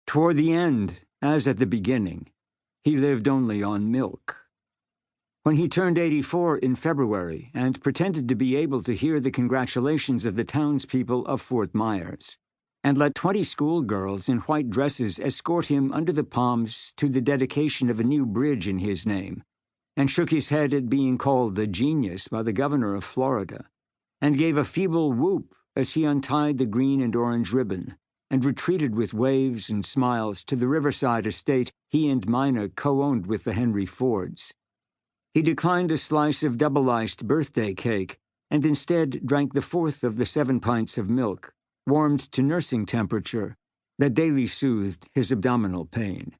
Toward the end, as at the beginning, he lived only on milk. When he turned 84 in February and pretended to be able to hear the congratulations of the townspeople of Fort Myers, and let 20 schoolgirls in white dresses escort him under the palms to the dedication of a new bridge in his name, and shook his head at being called a genius by the governor of Florida, and gave a feeble whoop as he untied the green and orange ribbon, and retreated with waves and smiles to the riverside estate he and Mina co-owned with the Henry Fords. He declined a slice of double-iced birthday cake, and instead drank the fourth of the 7 pints of milk, warmed to nursing temperature, that daily soothed his abdominal pain.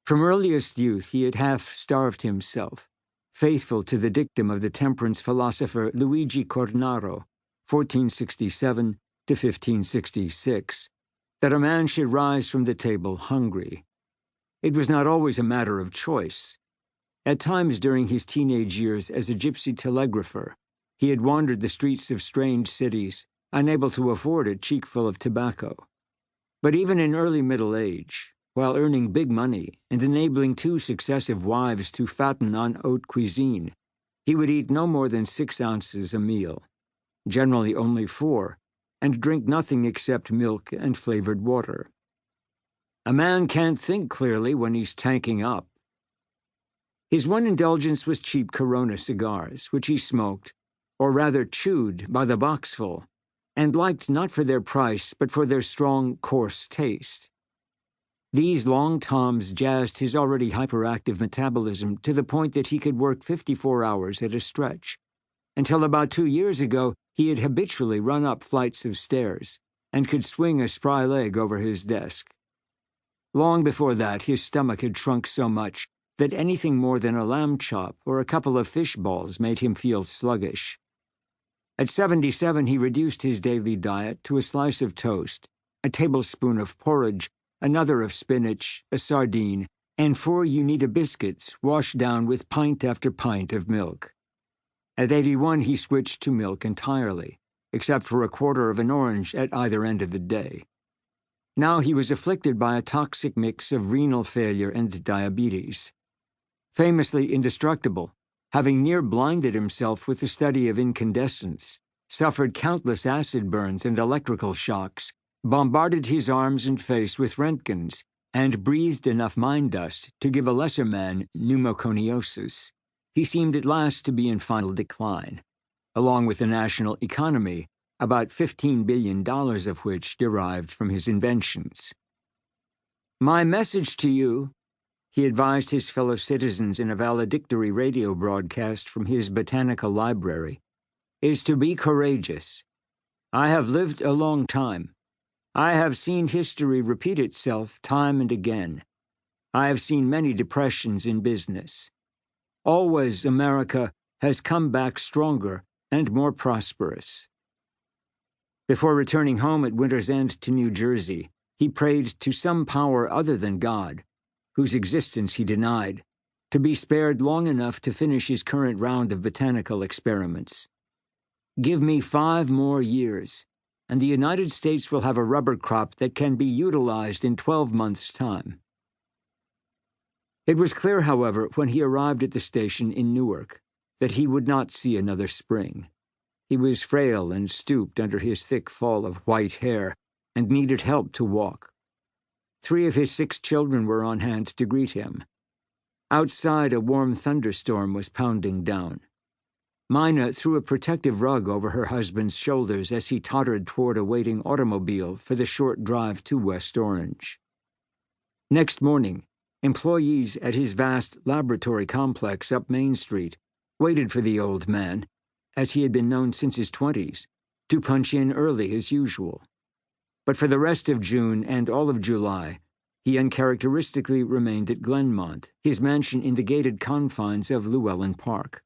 From earliest youth he had half-starved himself, faithful to the dictum of the temperance philosopher Luigi Cornaro, 1467 to 1566, that a man should rise from the table hungry. It was not always a matter of choice. At times during his teenage years as a gypsy telegrapher, he had wandered the streets of strange cities, unable to afford a cheekful of tobacco. But even in early middle age, while earning big money and enabling 2 successive wives to fatten on haute cuisine, he would eat no more than 6 ounces a meal, generally only 4, and drink nothing except milk and flavored water. A man can't think clearly when he's tanking up. His one indulgence was cheap Corona cigars, which he smoked, or rather chewed by the boxful, and liked not for their price but for their strong, coarse taste. These long toms jazzed his already hyperactive metabolism to the point that he could work 54 hours at a stretch. Until about 2 years ago, he had habitually run up flights of stairs and could swing a spry leg over his desk. Long before that, his stomach had shrunk so much that anything more than a lamb chop or a couple of fish balls made him feel sluggish. At 77, he reduced his daily diet to a slice of toast, a tablespoon of porridge, another of spinach, a sardine, and 4 Unita biscuits washed down with pint after pint of milk. At 81, he switched to milk entirely, except for a quarter of an orange at either end of the day. Now he was afflicted by a toxic mix of renal failure and diabetes. Famously indestructible, having near-blinded himself with the study of incandescence, suffered countless acid burns and electrical shocks, bombarded his arms and face with Röntgens, and breathed enough mine dust to give a lesser man pneumoconiosis, he seemed at last to be in final decline, along with the national economy, about $15 billion of which derived from his inventions. "My message to you," he advised his fellow citizens in a valedictory radio broadcast from his botanical library, "is to be courageous. I have lived a long time. I have seen history repeat itself time and again. I have seen many depressions in business. Always America has come back stronger and more prosperous." Before returning home at winter's end to New Jersey, he prayed to some power other than God, whose existence he denied, to be spared long enough to finish his current round of botanical experiments. "Give me 5 more years, and the United States will have a rubber crop that can be utilized in 12 months' time." It was clear, however, when he arrived at the station in Newark, that he would not see another spring. He was frail and stooped under his thick fall of white hair, and needed help to walk. 3 of his 6 children were on hand to greet him. Outside, a warm thunderstorm was pounding down. Mina threw a protective rug over her husband's shoulders as he tottered toward a waiting automobile for the short drive to West Orange. Next morning, employees at his vast laboratory complex up Main Street waited for the old man, as he had been known since his 20s, to punch in early as usual. But for the rest of June and all of July, he uncharacteristically remained at Glenmont, his mansion in the gated confines of Llewellyn Park.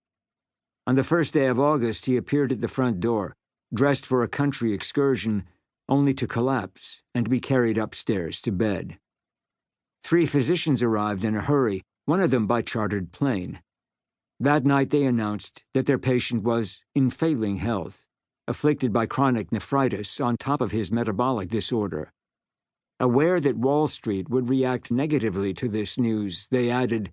On the first day of August, he appeared at the front door, dressed for a country excursion, only to collapse and be carried upstairs to bed. 3 physicians arrived in a hurry, one of them by chartered plane. That night they announced that their patient was in failing health, afflicted by chronic nephritis on top of his metabolic disorder. Aware that Wall Street would react negatively to this news, they added,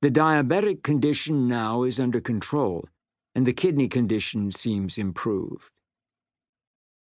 "The diabetic condition now is under control, and the kidney condition seems improved."